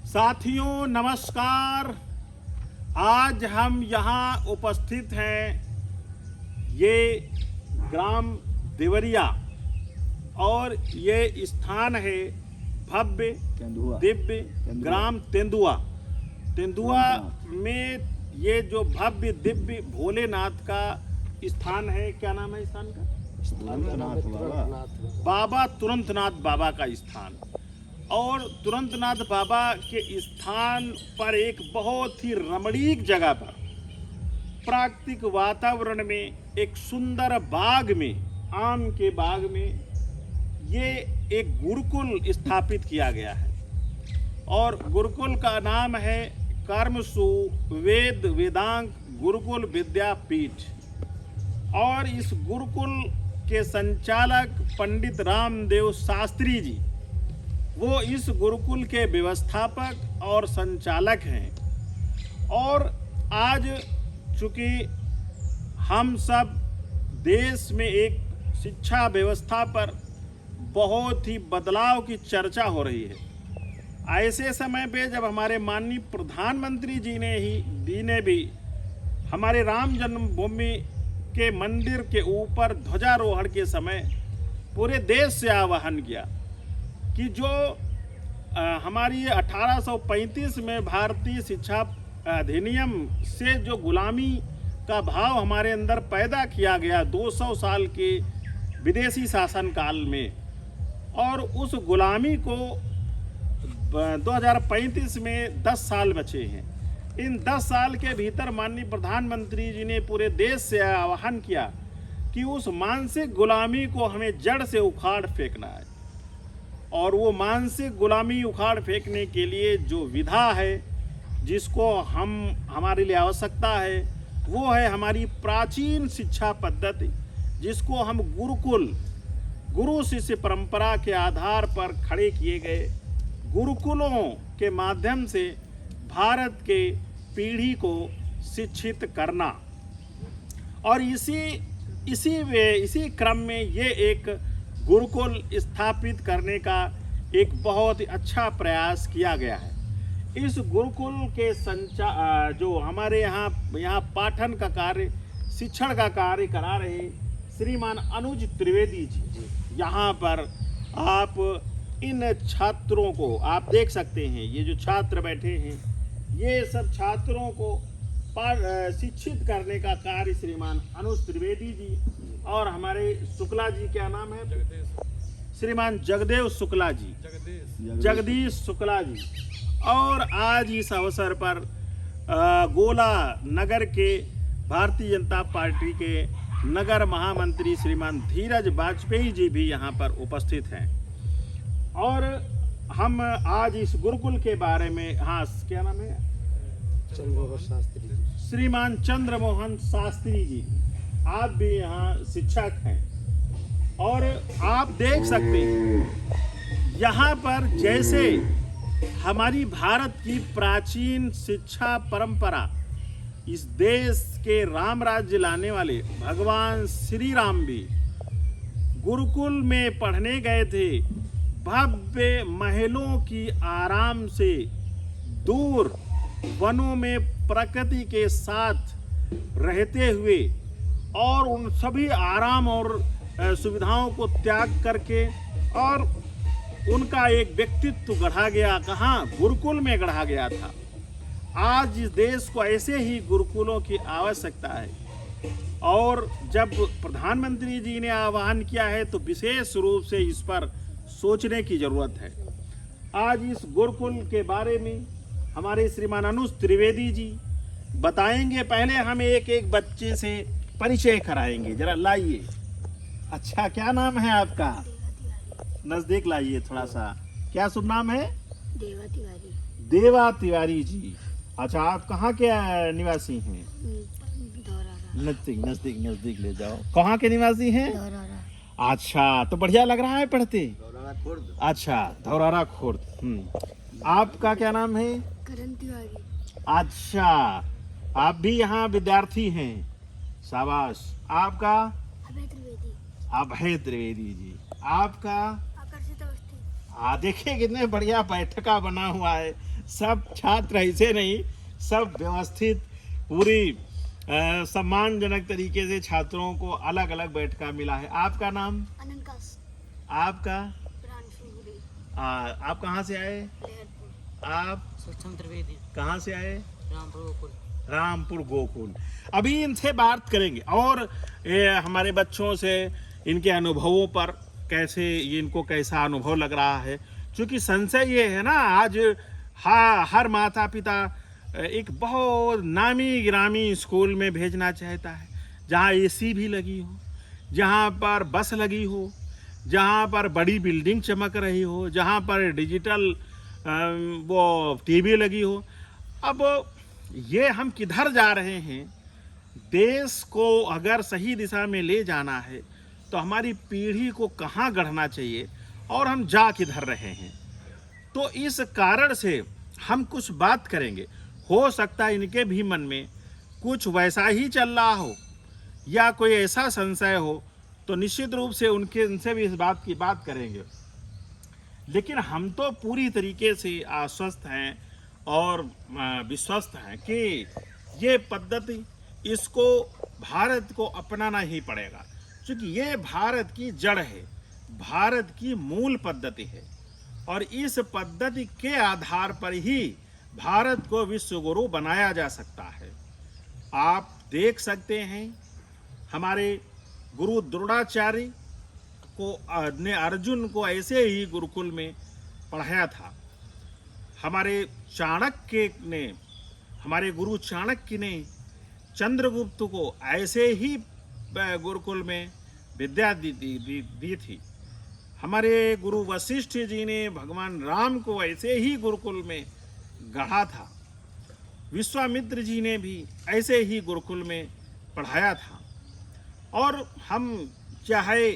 साथियों नमस्कार। आज हम यहाँ उपस्थित हैं, ये ग्राम देवरिया और ये स्थान है भव्य दिव्य ग्राम तेंदुआ। तेंदुआ में ये जो भव्य दिव्य भोलेनाथ का स्थान है, क्या नाम है स्थान का? बाबा तुरंतनाथ बाबा का स्थान। और तुरंतनाथ बाबा के स्थान पर एक बहुत ही रमणीक जगह पर प्राकृतिक वातावरण में एक सुंदर बाग में, आम के बाग में, ये एक गुरुकुल स्थापित किया गया है। और गुरुकुल का नाम है कर्मसु वेद वेदांग गुरुकुल विद्यापीठ। और इस गुरुकुल के संचालक पंडित रामदेव शास्त्री जी, वो इस गुरुकुल के व्यवस्थापक और संचालक हैं। और आज चूंकि हम सब देश में एक शिक्षा व्यवस्था पर बहुत ही बदलाव की चर्चा हो रही है, ऐसे समय पे जब हमारे माननीय प्रधानमंत्री जी ने भी हमारे राम जन्मभूमि के मंदिर के ऊपर ध्वजारोहण के समय पूरे देश से आह्वान किया कि जो हमारी 1835 में भारतीय शिक्षा अधिनियम से जो गुलामी का भाव हमारे अंदर पैदा किया गया 200 साल के विदेशी शासन काल में, और उस गुलामी को 2035 में 10 साल बचे हैं। इन 10 साल के भीतर माननीय प्रधानमंत्री जी ने पूरे देश से आह्वान किया कि उस मानसिक गुलामी को हमें जड़ से उखाड़ फेंकना है। और वो मानसिक गुलामी उखाड़ फेंकने के लिए जो विधा है, जिसको हमारे लिए आवश्यकता है, वो है हमारी प्राचीन शिक्षा पद्धति, जिसको हम गुरुकुल, गुरु शिष्य परंपरा के आधार पर खड़े किए गए गुरुकुलों के माध्यम से भारत के पीढ़ी को शिक्षित करना। और इसी क्रम में ये एक गुरुकुल स्थापित करने का एक बहुत ही अच्छा प्रयास किया गया है। इस गुरुकुल के जो हमारे यहाँ पाठन का कार्य, शिक्षण का कार्य करा रहे श्रीमान अनुज त्रिवेदी जी, यहाँ पर आप इन छात्रों को आप देख सकते हैं। ये जो छात्र बैठे हैं, ये सब छात्रों को शिक्षित करने का कार्य श्रीमान अनुज त्रिवेदी जी और हमारे शुक्ला जी, क्या नाम है? श्रीमान जगदेव शुक्ला जी, जगदीश शुक्ला जी। और आज इस अवसर पर गोला नगर के भारतीय जनता पार्टी के नगर महामंत्री श्रीमान धीरज वाजपेयी जी भी यहाँ पर उपस्थित हैं। और हम आज इस गुरुकुल के बारे में, हाँ क्या नाम है? शास्त्री जी, श्रीमान चंद्रमोहन शास्त्री जी, आप भी यहाँ शिक्षक हैं। और आप देख सकते हैं यहाँ पर जैसे हमारी भारत की प्राचीन शिक्षा परंपरा, इस देश के राम राज्य लाने वाले भगवान श्री राम भी गुरुकुल में पढ़ने गए थे, भव्य महलों की आराम से दूर वनों में प्रकृति के साथ रहते हुए, और उन सभी आराम और सुविधाओं को त्याग करके, और उनका एक व्यक्तित्व गढ़ा गया। कहाँ? गुरुकुल में गढ़ा गया था। आज इस देश को ऐसे ही गुरुकुलों की आवश्यकता है। और जब प्रधानमंत्री जी ने आह्वान किया है तो विशेष रूप से इस पर सोचने की जरूरत है। आज इस गुरुकुल के बारे में हमारे श्रीमान अनुज त्रिवेदी जी बताएंगे। पहले हम एक एक बच्चे से परिचय कराएंगे, जरा लाइए। अच्छा, क्या नाम है आपका? नजदीक लाइए थोड़ा सा। क्या शुभ नाम है? देवा तिवारी। देवा तिवारी जी। अच्छा, आप कहाँ के निवासी हैं? नजदीक ले जाओ। कहाँ के निवासी हैं? अच्छा, तो बढ़िया लग रहा है पढ़ते। अच्छा, धौरारा खुर्द। आपका क्या नाम है? करण तिवारी। अच्छा, आप भी यहाँ विद्यार्थी हैं, शाबाश। आपका? अभय त्रिवेदी। अभय त्रिवेदी जी। आपका? देखिए कितने बढ़िया बैठका बना हुआ है। सब छात्र ऐसे नहीं, सब व्यवस्थित पूरी सम्मानजनक तरीके से छात्रों को अलग अलग बैठका मिला है। आपका नाम? अनंकास आपका? प्राणशुरी आप कहाँ से आए? लहरपुर आप सक्षम त्रिवेदी कहाँ से आए? रामपुर गोकुल। रामपुर गोकुल। अभी इनसे बात करेंगे और हमारे बच्चों से इनके अनुभवों पर कैसे इनको कैसा अनुभव लग रहा है। क्योंकि संशय ये है ना, आज हर माता पिता एक बहुत नामी गिरामी स्कूल में भेजना चाहता है, जहाँ एसी भी लगी हो, जहाँ पर बस लगी हो, जहाँ पर बड़ी बिल्डिंग चमक रही हो, जहाँ पर डिजिटल वो टीवी लगी हो। अब ये हम किधर जा रहे हैं? देश को अगर सही दिशा में ले जाना है तो हमारी पीढ़ी को कहाँ गढ़ना चाहिए और हम जा किधर रहे हैं। तो इस कारण से हम कुछ बात करेंगे। हो सकता है इनके भी मन में कुछ वैसा ही चल रहा हो या कोई ऐसा संशय हो, तो निश्चित रूप से उनसे भी इस बात की बात करेंगे। लेकिन हम तो पूरी तरीके से आश्वस्त हैं और विश्वस्त हैं कि ये पद्धति इसको भारत को अपनाना ही पड़ेगा, क्योंकि ये भारत की जड़ है, भारत की मूल पद्धति है और इस पद्धति के आधार पर ही भारत को विश्व गुरु बनाया जा सकता है। आप देख सकते हैं हमारे गुरु द्रोणाचार्य को ने अर्जुन को ऐसे ही गुरुकुल में पढ़ाया था। हमारे गुरु चाणक्य ने चंद्रगुप्त को ऐसे ही गुरुकुल में विद्या दी थी। हमारे गुरु वशिष्ठ जी ने भगवान राम को ऐसे ही गुरुकुल में गढ़ा था। विश्वामित्र जी ने भी ऐसे ही गुरुकुल में पढ़ाया था। और हम चाहे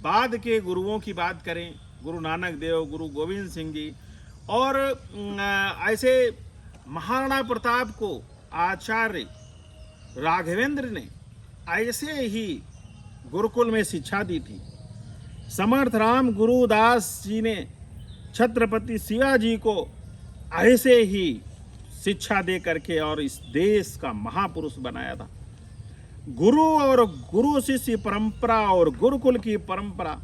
बाद के गुरुओं की बात करें, गुरु नानक देव, गुरु गोविंद सिंह जी, और ऐसे महाराणा प्रताप को आचार्य राघवेंद्र ने ऐसे ही गुरुकुल में शिक्षा दी थी। समर्थ राम गुरुदास जी ने छत्रपति शिवाजी को ऐसे ही शिक्षा दे करके और इस देश का महापुरुष बनाया था। गुरु और गुरु शिष्य परंपरा और गुरुकुल की परंपरा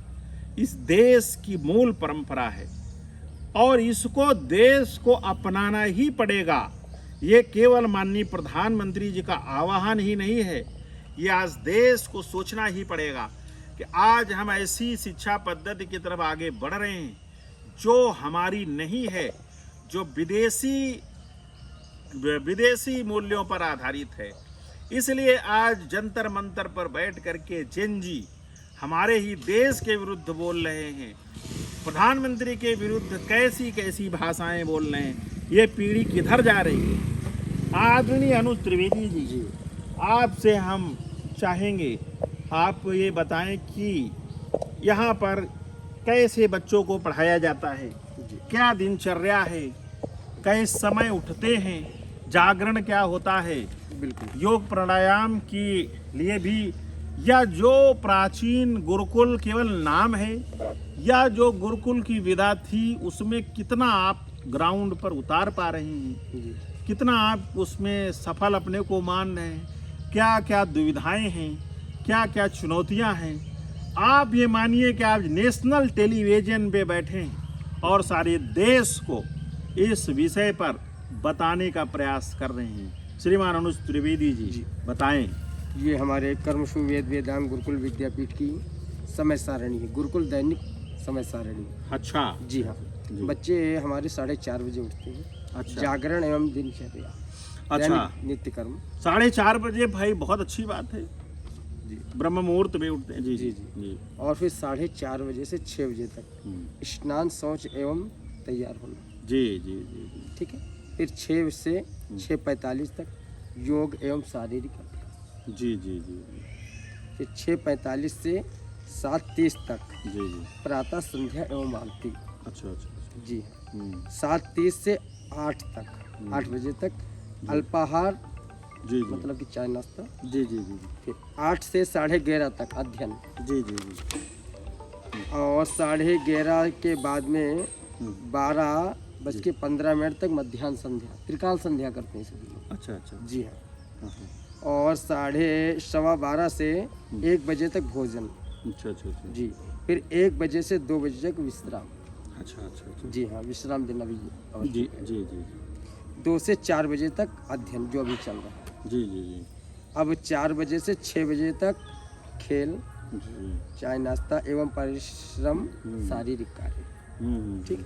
इस देश की मूल परंपरा है और इसको देश को अपनाना ही पड़ेगा। ये केवल माननीय प्रधानमंत्री जी का आह्वान ही नहीं है, ये आज देश को सोचना ही पड़ेगा कि आज हम ऐसी शिक्षा पद्धति की तरफ आगे बढ़ रहे हैं जो हमारी नहीं है, जो विदेशी मूल्यों पर आधारित है। इसलिए आज जंतर मंतर पर बैठ करके जैन जी हमारे ही देश के विरुद्ध बोल रहे हैं, प्रधानमंत्री के विरुद्ध कैसी कैसी भाषाएं बोल रहे हैं। ये पीढ़ी किधर जा रही है? आदरणीय अनुज त्रिवेदी जी, आपसे हम चाहेंगे आप ये बताएं कि यहाँ पर कैसे बच्चों को पढ़ाया जाता है, क्या दिनचर्या है, कैसे समय उठते हैं, जागरण क्या होता है, बिल्कुल योग प्राणायाम के लिए भी, या जो प्राचीन गुरुकुल केवल नाम है या जो गुरुकुल की विधा थी उसमें कितना आप ग्राउंड पर उतार पा रहे हैं, कितना आप उसमें सफल अपने को मान रहे हैं, क्या क्या दुविधाएं हैं, क्या क्या चुनौतियां हैं। आप ये मानिए कि आज नेशनल टेलीविजन पे बैठे हैं और सारे देश को इस विषय पर बताने का प्रयास कर रहे हैं। श्रीमान अनुज त्रिवेदी जी बताएं। ये हमारे कर्मशु वेद वेदांग गुरुकुल विद्यापीठ की समय सारणी है, गुरुकुल दैनिक समय सारणी। अच्छा जी हाँ जी। बच्चे हमारे 4:30 बजे उठते हैं। अच्छा। जागरण एवं दिनचर्या, अच्छा, दैनिक नित्य कर्म। 4:30 बजे भाई बहुत अच्छी बात है जी ब्रह्म मुहूर्त में उठते हैं। जी जी जी। और फिर 4:30 बजे से 6 बजे तक स्नान शौच एवं तैयार होना। जी जी जी जी। ठीक है। फिर 6 से 6:45 तक योग एवं शारीरिक अभ्यास। जी जी जी फिर 6:45 से 7:30 तक जी जी। प्रातः संध्या एवं आरती। अच्छा अच्छा। जी 7:30 से 8 तक, 8 बजे तक अल्पाहार, जी जी। मतलब कि चाय नाश्ता। जी जी जी। फिर 8 से 11:30 तक अध्ययन। जी जी जी। और 11:30 के बाद में 12:15 तक मध्याह्न संध्या, त्रिकाल संध्या करते हैं सभी लोग। अच्छा अच्छा। जी हाँ। हाँ, हाँ। और 12:15 से 1 बजे तक भोजन। अच्छा अच्छा अच्छा। जी। फिर 1 बजे से 2 बजे तक विश्राम। अच्छा अच्छा अच्छा। जी हाँ, विश्राम देना भी आवश्यक जी है। जी जी 2 से 4 बजे तक अध्ययन जो अभी चल रहा है। जी जी जी अब 4 बजे से 6 बजे तक खेल, जी। चाय नाश्ता एवं परिश्रम शारीरिक कार्य। ठीक।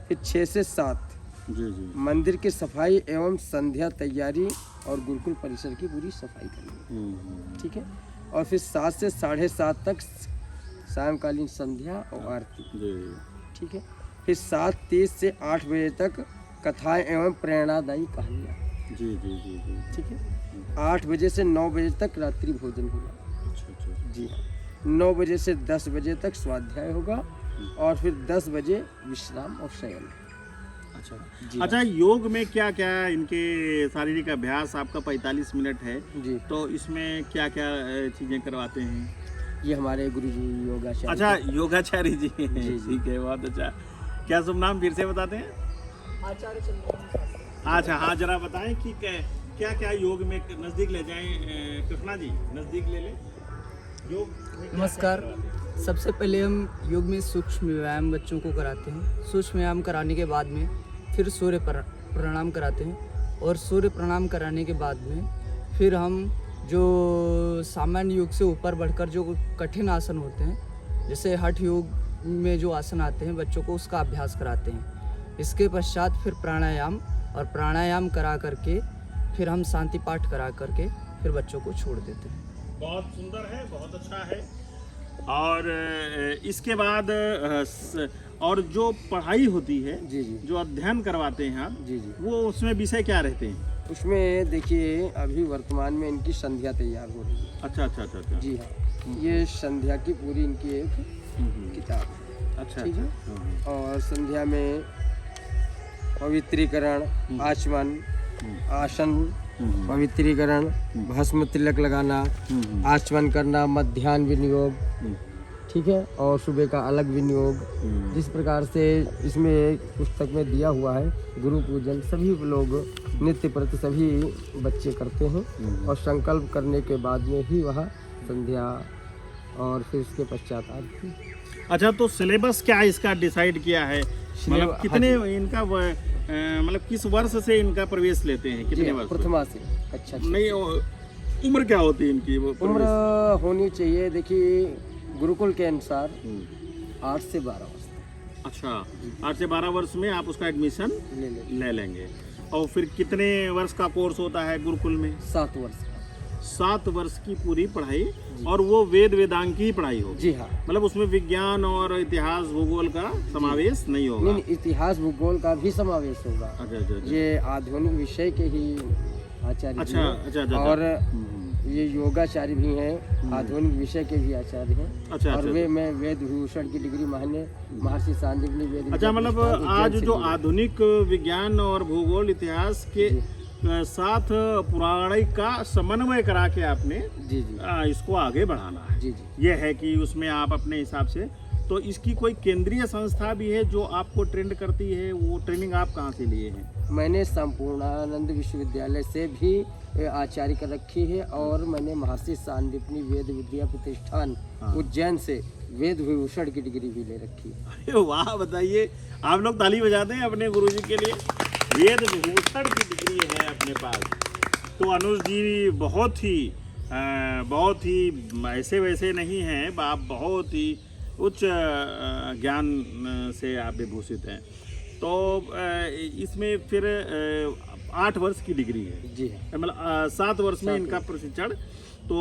फिर 6 से 7 जी जी मंदिर की सफाई एवं संध्या तैयारी और गुरुकुल परिसर की पूरी सफाई करनी। ठीक है। और फिर 7 से 7:30 तक सायंकालीन संध्या और आरती। जी ठीक है। फिर 7:30 से 8 बजे तक कथाएं एवं प्रेरणादायी कहानियाँ। जी जी जी जी। ठीक है। 8 बजे से 9 बजे तक रात्रि भोजन होगा। अच्छा अच्छा। जी हाँ। 9 बजे से 10 बजे तक स्वाध्याय होगा और फिर 10 बजे विश्राम और शयन। अच्छा जी अच्छा। योग में क्या क्या इनके शारीरिक अभ्यास आपका 45 मिनट है, जी। तो इसमें क्या क्या चीज़ें करवाते हैं? ये हमारे गुरु जी योगाचार्य। अच्छा, योगाचार्य जी हैं। जी। ठीक है, बहुत अच्छा। क्या शुभ नाम फिर से बताते हैं? आचार्य चंद्रमोहन शास्त्री। अच्छा हाँ, जरा बताएं कि क्या क्या योग में नज़दीक ले जाएं। कृष्णा जी नज़दीक ले लें। योग में क्या नमस्कार। क्या करवाते हैं? सबसे पहले हम योग में सूक्ष्म व्यायाम बच्चों को कराते हैं। सूक्ष्म व्यायाम कराने के बाद में फिर सूर्य प्रणाम कराते हैं और सूर्य प्रणाम कराने के बाद में फिर हम जो सामान्य योग से ऊपर बढ़कर जो कठिन आसन होते हैं, जैसे हठ योग में जो आसन आते हैं, बच्चों को उसका अभ्यास कराते हैं। इसके पश्चात फिर प्राणायाम, और प्राणायाम करा करके फिर हम शांति पाठ करा करके फिर बच्चों को छोड़ देते हैं। बहुत सुंदर है, बहुत अच्छा है। और इसके बाद और जो पढ़ाई होती है, जी जी जो अध्ययन करवाते हैं आप, जी जी। वो उसमें विषय क्या रहते हैं? उसमें देखिए अभी वर्तमान में इनकी संध्या तैयार हो रही है। अच्छा अच्छा अच्छा अच्छा। जी हाँ। ये संध्या की पूरी इनकी एक किताब है। अच्छा ठीक है। अच्छा। और संध्या में पवित्रीकरण, आचमन, आसन, पवित्रीकरण, भस्म तिलक लगाना, आचमन करना, मध्याह्न विनियोग। ठीक है। और सुबह का अलग विनियोग। जिस प्रकार से इसमें पुस्तक में दिया हुआ है, गुरु पूजन सभी लोग नित्य प्रति सभी बच्चे करते हैं और संकल्प करने के बाद में ही वह संध्या और फिर उसके पश्चात आरती। अच्छा, तो सिलेबस क्या इसका डिसाइड किया है? मतलब कितने इनका मतलब किस वर्ष से इनका प्रवेश लेते हैं? कितने वर्ष? प्रथमा से। अच्छा। नहीं, उम्र क्या होती है इनकी? वो उम्र होनी चाहिए, देखिए गुरुकुल के अनुसार 8 से 12 वर्ष तक। अच्छा, 8 से 12 वर्ष में आप उसका एडमिशन ले लेंगे। और फिर कितने वर्ष का कोर्स होता है गुरुकुल में? 7 वर्ष का। 7 वर्ष की पूरी पढ़ाई, और वो वेद वेदांग की पढ़ाई होगी? जी हाँ। मतलब उसमें विज्ञान और इतिहास भूगोल का समावेश नहीं होगा? नहीं, इतिहास भूगोल का भी समावेश होगा। अच्छा अच्छा अच्छा। ये आधुनिक विषय के ही आचार्य अच्छा हैं। अच्छा अच्छा। और ये योगाचार्य भी हैं, आधुनिक विषय के भी आचार्य हैं। अच्छा और वे मैं वेद विभूषण की डिग्री महर्षि सांदीपनि वेद। अच्छा, मतलब आज जो आधुनिक विज्ञान और भूगोल इतिहास के साथ पौराणिक का समन्वय करा के आपने जी जी इसको आगे बढ़ाना है। जी जी। ये है कि उसमें आप अपने हिसाब से, तो इसकी कोई केंद्रीय संस्था भी है जो आपको ट्रेंड करती है? वो ट्रेनिंग आप कहाँ से लिए हैं? मैंने संपूर्णानंद विश्वविद्यालय से भी आचार्य कर रखी है, और मैंने महर्षि सांदीपनि वेद विद्या प्रतिष्ठान उज्जैन से वेद विभूषण की डिग्री भी ले रखी है। अरे वाह, बताइए। आप लोग ताली बजाते हैं अपने गुरुजी के लिए। वेद विभूषण की डिग्री है अपने पास। तो अनुज जी बहुत ही ऐसे वैसे नहीं हैं, आप बहुत ही उच्च ज्ञान से आप विभूषित हैं। तो इसमें फिर 8 वर्ष की डिग्री है? जी हाँ। मतलब 7 वर्ष में इनका प्रशिक्षण। तो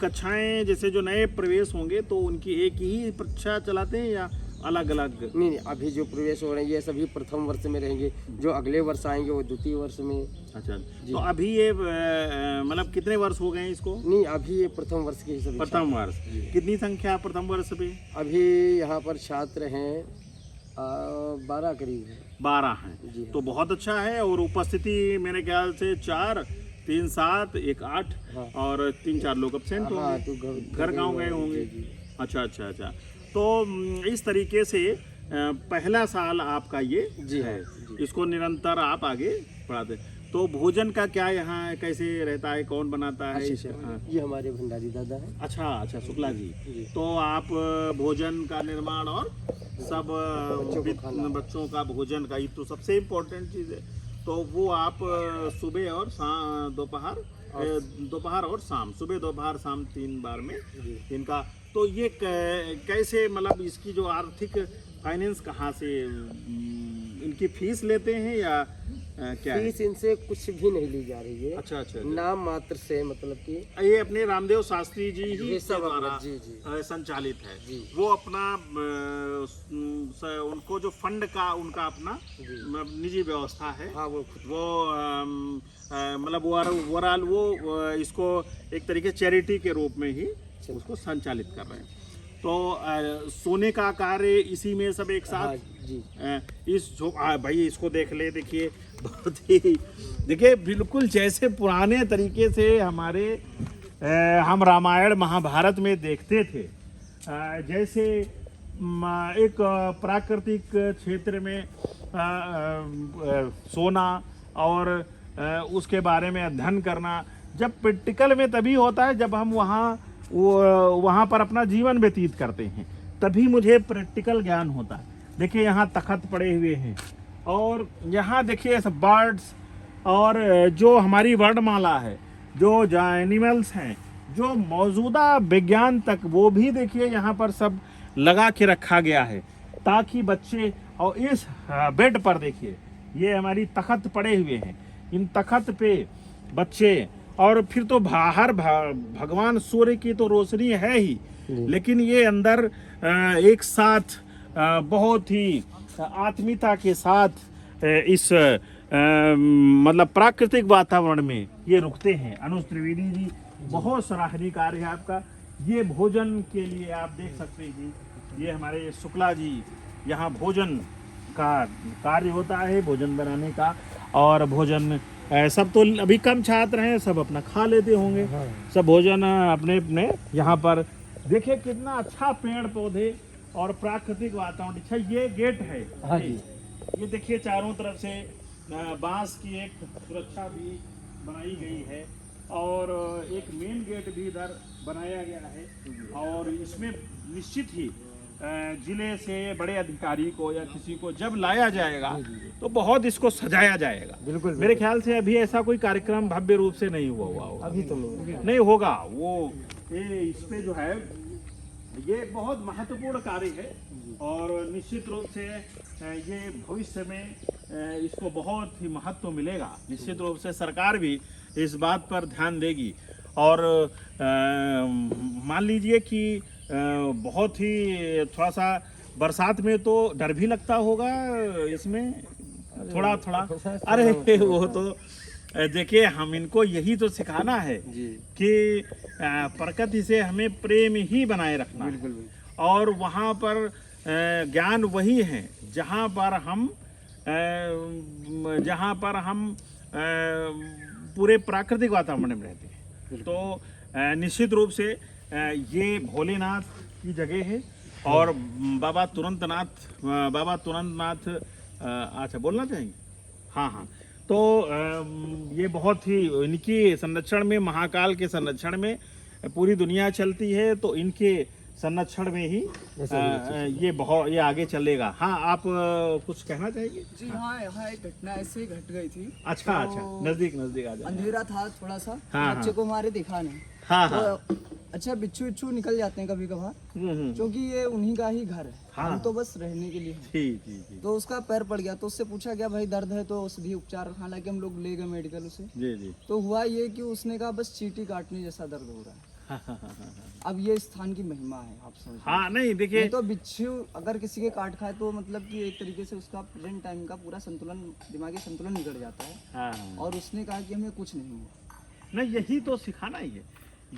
कक्षाएं जैसे जो नए प्रवेश होंगे तो उनकी एक ही परीक्षा चलाते हैं या अलग अलग? नहीं, अभी जो प्रवेश हो रहे हैं ये सभी प्रथम वर्ष में रहेंगे, जो अगले वर्ष आएंगे वो द्वितीय वर्ष में। अच्छा, तो अभी ये मतलब कितने वर्ष हो गए हैं इसको? नहीं, अभी ये प्रथम वर्ष के ही सभी। प्रथम वर्ष। कितनी संख्या प्रथम वर्ष पे? अभी यहाँ पर छात्र हैं 12 करीब है। 12 हैं। जी। तो बहुत अच्छा है। और उपस्थिति मेरे ख्याल से 4, 3, 7, 1, 8 और 3-4 लोग एब्सेंट हाँ, होंगे। तो घर गांव गए होंगे। अच्छा अच्छा अच्छा। तो इस तरीके से पहला साल आपका ये जी है, हाँ, इसको निरंतर आप आगे बढ़ाते। तो भोजन का क्या यहाँ कैसे रहता है, कौन बनाता है? हाँ। ये हमारे भंडारी दादा है। अच्छा अच्छा, शुक्ला जी। जी। तो आप भोजन का निर्माण और सब बच्चों का भोजन का, ये तो सबसे इम्पोर्टेंट चीज़ है। तो वो आप सुबह और दोपहर और शाम, सुबह दोपहर शाम 3 बार में इनका। तो ये कैसे, मतलब इसकी जो आर्थिक फाइनेंस कहाँ से, इनकी फीस लेते हैं या क्या है? फीस इनसे कुछ भी नहीं ली जा रही है। अच्छा अच्छा। नाम मात्र से, मतलब कि ये अपने रामदेव शास्त्री जी ही ये सब द्वारा जी जी संचालित है। जी। वो अपना उनको जो फंड का उनका अपना निजी व्यवस्था है। हाँ, वो खुद वो मतलब ओवरऑल वो इसको एक तरीके चैरिटी के रूप में ही उसको संचालित कर रहे हैं। तो सोने का कार्य इसी में सब एक साथ। हाँ, जी। इस भाई इसको देख ले, देखिए बहुत ही, देखिए बिल्कुल जैसे पुराने तरीके से हमारे हम रामायण महाभारत में देखते थे। जैसे एक प्राकृतिक क्षेत्र में सोना और उसके बारे में अध्ययन करना, जब प्रैक्टिकल में तभी होता है जब हम वहाँ पर अपना जीवन व्यतीत करते हैं, तभी मुझे प्रैक्टिकल ज्ञान होता है। देखिए यहाँ तख्त पड़े हुए हैं और यहाँ देखिए सब बर्ड्स और जो हमारी वर्णमाला है, जो एनिमल्स हैं, जो मौजूदा विज्ञान तक, वो भी देखिए यहाँ पर सब लगा के रखा गया है ताकि बच्चे। और इस बेड पर देखिए ये हमारी तख्त पड़े हुए हैं, इन तख्त पे बच्चे, और फिर तो बाहर भगवान सूर्य की तो रोशनी है ही, लेकिन ये अंदर एक साथ बहुत ही आत्मीयता के साथ इस मतलब प्राकृतिक वातावरण में ये रुकते हैं। अनुज त्रिवेदी जी, बहुत सराहनीय कार्य है आपका। ये भोजन के लिए आप देख सकते हैं कि ये हमारे शुक्ला जी, यहाँ भोजन का कार्य होता है, भोजन बनाने का। और भोजन सब तो अभी कम छात्र हैं, सब अपना खा लेते होंगे। सब भोजन अपने अपने यहाँ पर देखिए कितना अच्छा पेड़ पौधे और प्राकृतिक वातावरण। अच्छा, ये गेट है। हाँ जी। ये देखिए चारों तरफ से बांस की एक सुरक्षा भी बनाई गई है और एक मेन गेट भी इधर बनाया गया है। और इसमें निश्चित ही जिले से बड़े अधिकारी को या किसी को जब लाया जाएगा तो बहुत इसको सजाया जाएगा। बिल्कुल। मेरे ख्याल से अभी ऐसा कोई कार्यक्रम भव्य रूप से नहीं हुआ होगा। अभी तो नहीं होगा। वो ये इस पे जो है ये बहुत महत्वपूर्ण कार्य है और निश्चित रूप से ये भविष्य में इसको बहुत ही महत्व मिलेगा। निश्चित रूप से सरकार भी इस बात पर ध्यान देगी। और मान लीजिए कि बहुत ही थोड़ा सा बरसात में तो डर भी लगता होगा इसमें थोड़ा थोड़ा। अरे वो तो देखिए, हम इनको यही तो सिखाना है कि प्रकृति से हमें प्रेम ही बनाए रखना है। और वहाँ पर ज्ञान वही है जहाँ पर हम पूरे प्राकृतिक वातावरण में रहते हैं। तो निश्चित रूप से ये भोलेनाथ की जगह है। और बाबा तुरंतनाथ अच्छा बोलना चाहेंगे? हाँ हाँ। तो ये बहुत ही इनकी संरक्षण में, महाकाल के संरक्षण में पूरी दुनिया चलती है, तो इनके संरक्षण में ही ये आगे चलेगा। हाँ, आप कुछ कहना चाहेंगे? जी हाँ, यहाँ एक घटना ऐसे घट गई थी। अच्छा अच्छा, नजदीक आ जाए। अंधेरा था थोड़ा सा, हाँ, बच्चे को हमारे दिखा नहीं। हाँ तो हाँ। अच्छा, बिच्छू निकल जाते हैं कभी कभार, क्योंकि ये उन्हीं का ही घर है। हाँ। हम तो बस रहने के लिए हैं। जी। तो उसका पैर पड़ गया, तो उससे पूछा गया भाई दर्द है, तो औषधि उपचार, हालांकि हम लोग ले गए मेडिकल उसे। जी। तो हुआ ये कि उसने कहा बस चींटी काटने जैसा दर्द हो रहा है। अब ये स्थान की महिमा है, आप समझ। हाँ, नहीं देखिए, तो बिच्छू अगर किसी के काट खाए तो मतलब कि एक तरीके से उसका प्रेजेंट टाइम का पूरा संतुलन, दिमागी संतुलन बिगड़ जाता है। हाँ। और उसने कहा कि हमें कुछ नहीं हुआ। नहीं, यही तो सिखाना ही है,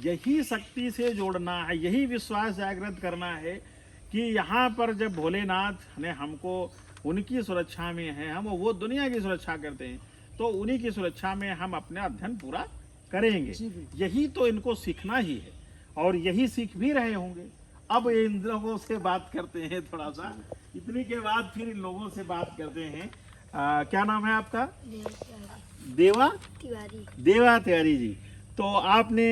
यही शक्ति से जोड़ना है, यही विश्वास जागृत करना है कि यहाँ पर जब भोलेनाथ ने हमको उनकी सुरक्षा में है, हम वो दुनिया की सुरक्षा करते हैं, तो उन्हीं की सुरक्षा में हम अपना अध्ययन पूरा करेंगे। यही तो इनको सीखना ही है और यही सीख भी रहे होंगे। अब इन लोगों से बात करते हैं थोड़ा सा, इतने के बाद फिर इन लोगों से बात करते हैं। क्या नाम है आपका? देवा तिवारी। देवा तिवारी जी। तो आपने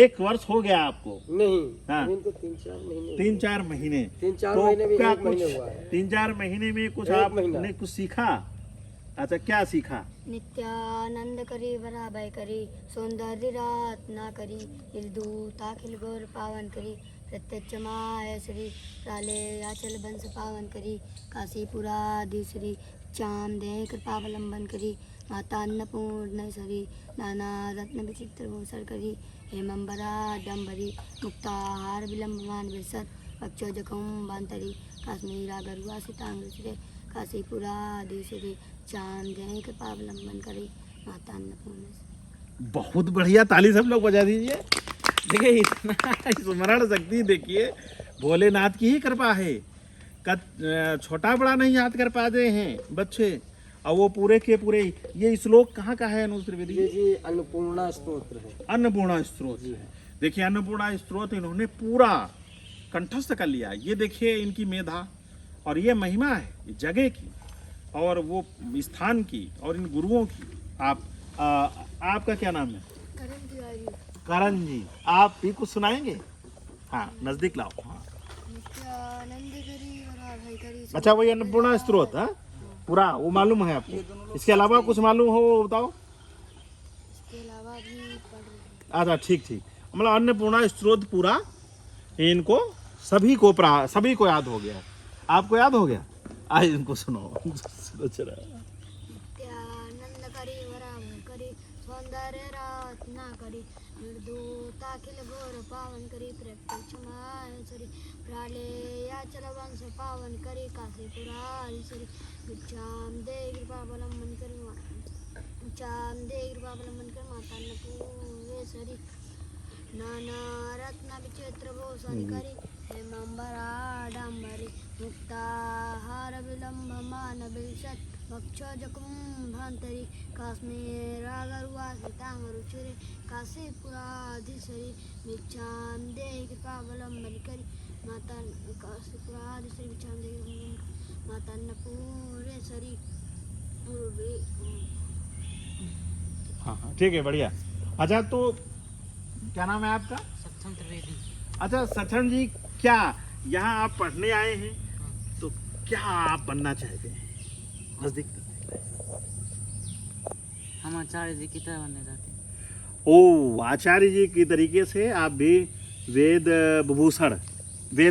1 वर्ष हो गया आपको? नहीं, हाँ। अभी तो 3-4 महीने 3-4 महीने। 3-4 तो महीने में क्या 1 महीने कुछ हुआ है। 3-4 महीने में कुछ 1 महीना। आपने कुछ सीखा? अच्छा, क्या सीखा? नित्यानंद करी बराबर करी, सौंदर्य रात ना करी, इर्दू ताखिल गौर पावन करी, प्रत्यक्ष माय श्री प्राले याचल बंश पावन करी, काशीपुरा दिसरी चाम दे कृपावलंबन करी, माता अन्नपूर्णेश्वरी नाना रत्न विचित्र भूषण करी, हेमंबरा डम्बरी मुक्ताहार विलंबमान विरसत पक्षो जखम बांतरी, काश्मीरा गरुआ सीतांग काशीपुरा दिसरी चाम दे कृपावलंबन करी, माता अन्नपूर्णेश्वरी। बहुत बढ़िया, ताली सब लोग बजा दीजिए। देखिए इतना स्मरण शक्ति देखिए, भोलेनाथ की ही कृपा है। छोटा बड़ा नहीं याद कर पाते हैं बच्चे, और वो पूरे के पूरे। ये श्लोक कहाँ का है अनुज त्रिवेदी ये जी? जी अन्नपूर्णा स्तोत्र है। अन्नपूर्णा स्त्रोत है। देखिए अन्नपूर्णा स्त्रोत इन्होंने पूरा कंठस्थ कर लिया। ये देखिए इनकी मेधा और ये महिमा है ये जगह की और वो स्थान की और इन गुरुओं की। आपका क्या नाम है? करण तिवारी। करण जी, आप भी कुछ सुनाएंगे? हाँ, नजदीक लाओ। हाँ। नित्यानंद करी बराबर करी। अच्छा, वही अन्नपूर्णा स्त्रोत है पूरा, वो मालूम है आपको? इसके अलावा कुछ मालूम हो वो बताओ। इसके अलावा भी पढ़ रहे। अच्छा, ठीक ठीक। मतलब अन्नपूर्णा स्त्रोत पूरा इनको सभी को याद हो गया। आपको याद हो गया? आज इनको सुनो। सुनो चला। नित्यानंद करी बराबर करी, सौंदर्य रात ना करी, मृदु ताखिल घोर पावन करी, प्रत्यक्ष माहेश्वरी प्राले याचल वंश पावन करी, काशीपुराधीश्वरी भिक्षाम दे कृपावलंबन करी, भिक्षाम दे कृपावलंबन कर, माता अन्नपूर्णेश्वरी नाना रत्न विचित्र भूषण करी, हेमंबरा डांबरी मुक्ताहार विलंबमान विलसत भक्षज कुंभांतरी, काश्मीर गरुआ सीतांगरुचिरे काशीपुराधीश्वरी भिक्षाम दे कृपावलंबन करी, माता काशीपुराधीश्वरी भिक्षाम दे माता अन्नपूर्णेश्वरी। हाँ हाँ, ठीक है, बढ़िया। अच्छा, तो क्या नाम है आपका? सक्षम त्रिवेदी। अच्छा सक्षम जी, क्या यहाँ आप पढ़ने आए हैं तो क्या आप बनना चाहते हैं? नजदीक हम आचार्य जी की तरह बनने जाते हैं। ओ, आचार्य जी की तरीके से आप भी वेद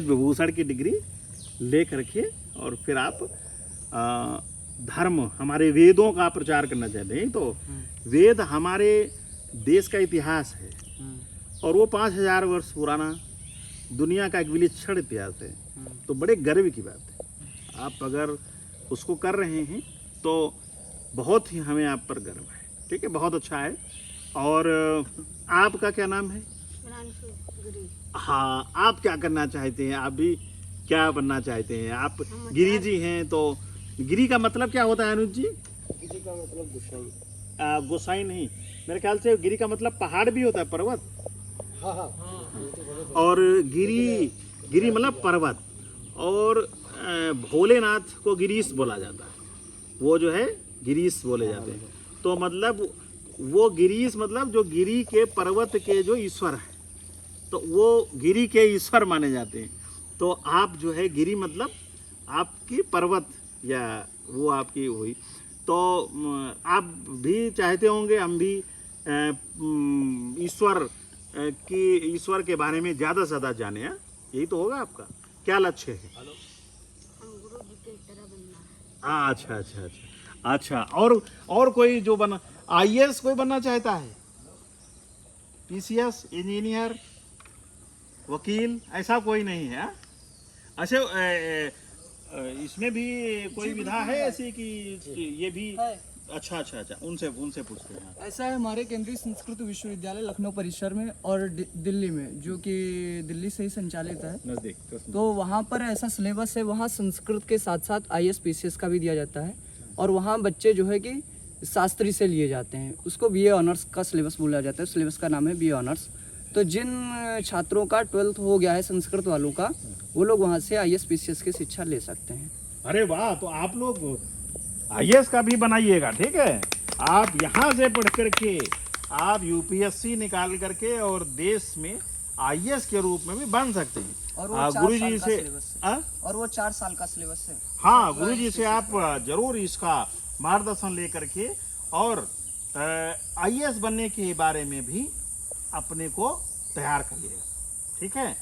विभूषण की डिग्री ले करके और फिर आप धर्म हमारे वेदों का प्रचार करना चाहते हैं। तो वेद हमारे देश का इतिहास है और वो 5000 वर्ष पुराना दुनिया का एक विलक्षण इतिहास है। तो बड़े गर्व की बात है। आप अगर उसको कर रहे हैं तो बहुत ही हमें आप पर गर्व है। ठीक है, बहुत अच्छा है। और आपका क्या नाम है? हाँ, आप क्या करना चाहते हैं? आप भी क्या बनना चाहते हैं? आप गिरी जी हैं, तो गिरी का मतलब क्या होता है अनुज जी? गिरी का मतलब गोसाई। गोसाई नहीं, मेरे ख्याल से गिरी का मतलब पहाड़ भी होता है, पर्वत। हाँ हाँ। और गिरी मतलब पर्वत। और भोलेनाथ को गिरीश बोला जाता है, वो जो है गिरीश बोले जाते हैं। तो मतलब वो गिरीश मतलब जो गिरी के पर्वत के जो ईश्वर है, तो वो गिरी के ईश्वर माने जाते हैं। तो आप जो है गिरी मतलब आपकी पर्वत या वो आपकी हुई। तो आप भी चाहते होंगे हम भी ईश्वर के बारे में ज़्यादा से ज़्यादा जाने। यही तो होगा आपका क्या लक्ष्य है? गुरु जी की तरह बनना है। अच्छा अच्छा अच्छा अच्छा। और कोई जो बना IAS कोई बनना चाहता है? PCS, इंजीनियर, वकील, ऐसा कोई नहीं है? अच्छा, इसमें भी कोई विधा है ऐसी कि ये भी? अच्छा अच्छा अच्छा, उनसे पूछते हैं। ऐसा है हमारे केंद्रीय संस्कृत विश्वविद्यालय लखनऊ परिसर में और दिल्ली में, जो कि दिल्ली से ही संचालित है। नजदीक तो वहाँ पर ऐसा सिलेबस है, वहाँ संस्कृत के साथ साथ IAS PCS का भी दिया जाता है। और वहाँ बच्चे जो है कि शास्त्री से लिए जाते हैं, उसको BA ऑनर्स का सिलेबस बोला जाता है। सिलेबस का नाम है BA ऑनर्स। तो जिन छात्रों का 12th हो गया है संस्कृत वालों का, वो लोग वहाँ से IAS PCS की शिक्षा ले सकते हैं। अरे वाह, तो आप लोग IAS का भी बनाइएगा, ठीक है। आप यहाँ से पढ़ करके आप UPSC निकाल करके और देश में IAS के रूप में भी बन सकते हैं। और वो 4 गुरुजी साल का से सिलेबस है। और वो 4 साल का सिलेबस है। हाँ, गुरुजी से आप जरूर इसका मार्गदर्शन लेकर के और IAS बनने के बारे में भी अपने को तैयार करिएगा, ठीक है।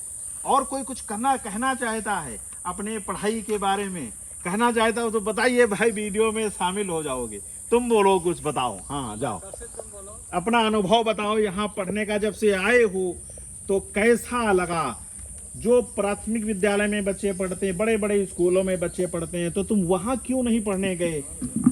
और कोई कुछ कहना चाहता है अपने पढ़ाई के बारे में कहना चाहता हो तो बताइए भाई, वीडियो में शामिल हो जाओगे। तुम बोलो, कुछ बताओ। हाँ, जाओ, अपना अनुभव बताओ। यहाँ पढ़ने का जब से आए हो तो कैसा लगा? जो प्राथमिक विद्यालय में बच्चे पढ़ते हैं, बड़े बड़े स्कूलों में बच्चे पढ़ते हैं, तो तुम वहाँ क्यों नहीं पढ़ने गए?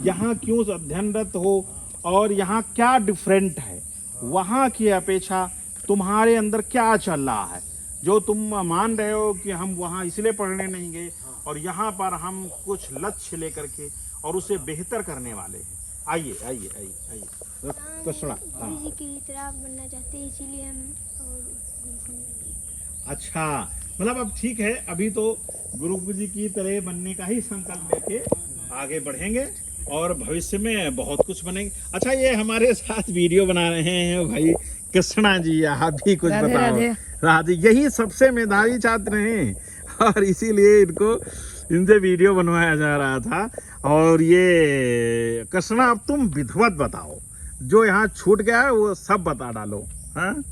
यहाँ क्यों अध्ययनरत हो? और यहाँ क्या डिफरेंट है वहाँ की अपेक्षा? तुम्हारे अंदर क्या चल रहा है जो तुम मान रहे हो कि हम वहाँ इसलिए पढ़ने नहीं गए और यहाँ पर हम कुछ लक्ष्य लेकर के और उसे बेहतर करने वाले हैं? आइए आइए आइए आइए, तो सुना। हाँ, गुरु जी की तरह बनना चाहते हैं, इसीलिए हम अच्छा, मतलब अब ठीक है, अभी तो गुरु जी की तरह बनने का ही संकल्प लेके आगे बढ़ेंगे और भविष्य में बहुत कुछ बनेंगे। अच्छा, ये हमारे साथ वीडियो बना रहे हैं भाई कृष्णा जी, आप भी कुछ बताओ। राधे, यही सबसे मेधावी छात्र हैं और इसीलिए इनसे वीडियो बनवाया जा रहा था। और ये कृष्णा, अब तुम विधिवत बताओ, जो यहाँ छूट गया है वो सब बता डालो। हाँ,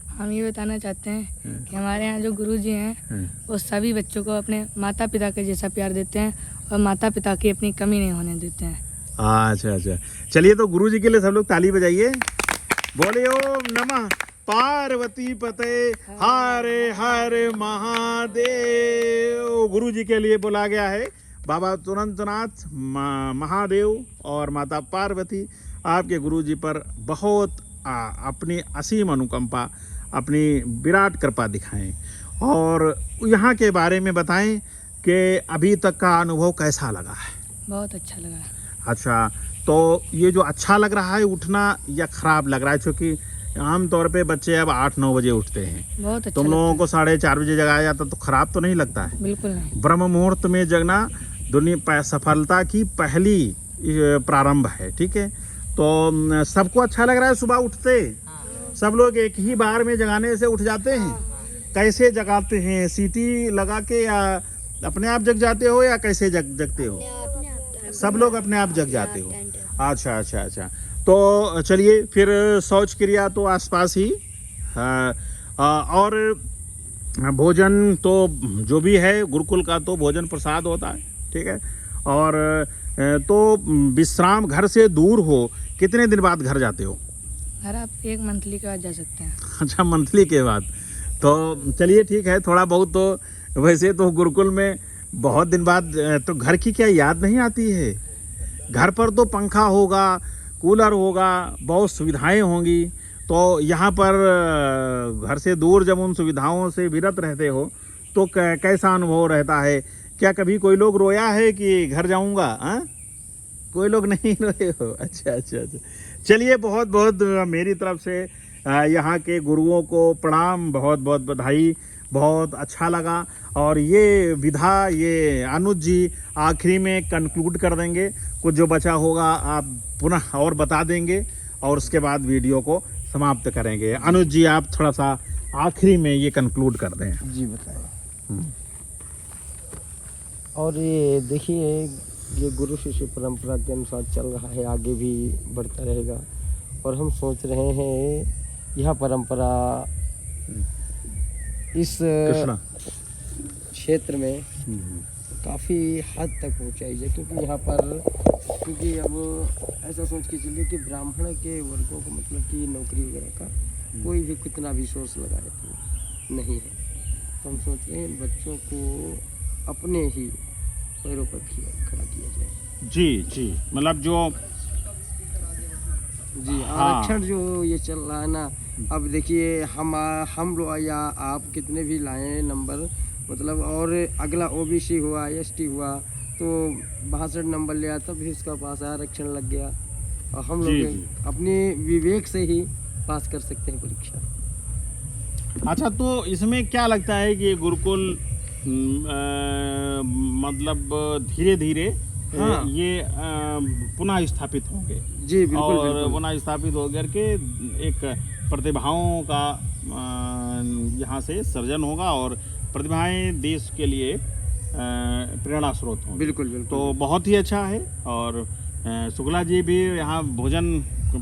हम ये बताना चाहते हैं कि हमारे यहाँ जो गुरुजी हैं वो सभी बच्चों को अपने माता पिता के जैसा प्यार देते हैं और माता पिता की अपनी कमी नहीं होने देते हैं। अच्छा अच्छा, चलिए तो गुरुजी के लिए सब लोग ताली बजाइए। बोले ओम नमः पार्वती पते हरे हरे महादेव। गुरुजी के लिए बोला गया है बाबा तुरंतनाथ महादेव और माता पार्वती आपके गुरुजी पर बहुत अपनी असीम अनुकंपा, अपनी विराट कृपा दिखाएं और यहाँ के बारे में बताएं कि अभी तक का अनुभव कैसा लगा है? बहुत अच्छा लगा। अच्छा, तो ये जो अच्छा लग रहा है उठना या खराब लग रहा है? क्योंकि आमतौर पे बच्चे अब 8-9 बजे उठते हैं, बहुत अच्छा तुम लोगों को 4:30 बजे जगाया जाता तो खराब तो नहीं लगता है? बिल्कुल नहीं। ब्रह्म मुहूर्त में जगना दुनिया सफलता की पहली प्रारंभ है, ठीक है। तो सबको अच्छा लग रहा है सुबह उठते? सब लोग एक ही बार में जगाने से उठ जाते हैं? कैसे जगाते हैं? सीटी लगा के या अपने आप जग जाते हो या कैसे जगते हो? सब लोग अपने आप जग जाते हो? अच्छा अच्छा अच्छा, तो चलिए फिर शौच क्रिया तो आसपास ही। और भोजन तो जो भी है गुरुकुल का तो भोजन प्रसाद होता है, ठीक है। और तो विश्राम घर से दूर हो, कितने दिन बाद घर जाते हो? घर आप 1 मंथली के बाद जा सकते हैं। अच्छा, मंथली के बाद, तो चलिए ठीक है। थोड़ा बहुत तो वैसे तो गुरुकुल में बहुत दिन बाद तो घर की क्या याद नहीं आती है? घर पर तो पंखा होगा, कूलर होगा, बहुत सुविधाएं होंगी, तो यहाँ पर घर से दूर जब उन सुविधाओं से विरत रहते हो तो कैसा अनुभव रहता है? क्या कभी कोई लोग रोया है कि घर जाऊँगा? हाँ, कोई लोग नहीं रोए हो? अच्छा अच्छा अच्छा, चलिए बहुत बहुत मेरी तरफ से यहाँ के गुरुओं को प्रणाम, बहुत बहुत बधाई, बहुत अच्छा लगा। और ये विधा ये अनुज जी आखिरी में कंक्लूड कर देंगे, कुछ जो बचा होगा आप पुनः और बता देंगे और उसके बाद वीडियो को समाप्त करेंगे। अनुज जी, आप थोड़ा सा आखिरी में ये कंक्लूड कर दें। जी बताएं। और ये देखिए, ये गुरु शिष्य परंपरा के अनुसार चल रहा है, आगे भी बढ़ता रहेगा। और हम सोच रहे हैं यह परंपरा इस क्षेत्र में काफ़ी हद तक पहुंचाई जाए, क्योंकि यहाँ पर अब ऐसा सोच के चलिए कि ब्राह्मण के वर्गों को मतलब कि नौकरी वगैरह का कोई भी कितना भी सोर्स लगाए तो नहीं है। तो हम सोच रहे हैं बच्चों को अपने ही पैरों पर खड़ा किया जाए। जी जी, मतलब जो जी आरक्षण जो ये चल रहा है ना, अब देखिए हम लोग या आप कितने भी लाएं नंबर, मतलब और अगला ओबीसी हुआ, एसटी हुआ तो 62 नंबर लिया तब भी इसका पास आरक्षण लग गया। और हम लोग अपने विवेक से ही पास कर सकते हैं परीक्षा। अच्छा, तो इसमें क्या लगता है कि गुरुकुल मतलब धीरे धीरे हाँ। ये पुनः स्थापित होंगे जी बिल्कुल और बिल्कुल। पुनः स्थापित होकर के एक प्रतिभाओं का यहाँ से सर्जन होगा और प्रतिभाएं देश के लिए प्रेरणा स्रोत होंगी। बिल्कुल बिल्कुल। तो बहुत ही अच्छा है। और शुक्ला जी भी यहाँ भोजन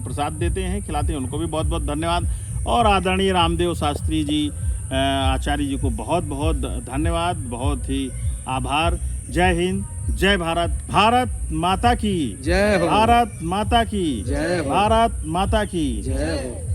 प्रसाद देते हैं, खिलाते हैं, उनको भी बहुत बहुत धन्यवाद। और आदरणीय रामदेव शास्त्री जी आचार्य जी को बहुत बहुत धन्यवाद, बहुत ही आभार। जय हिंद, जय भारत, भारत माता की जय हो। भारत माता की जय हो। भारत माता की जय हो।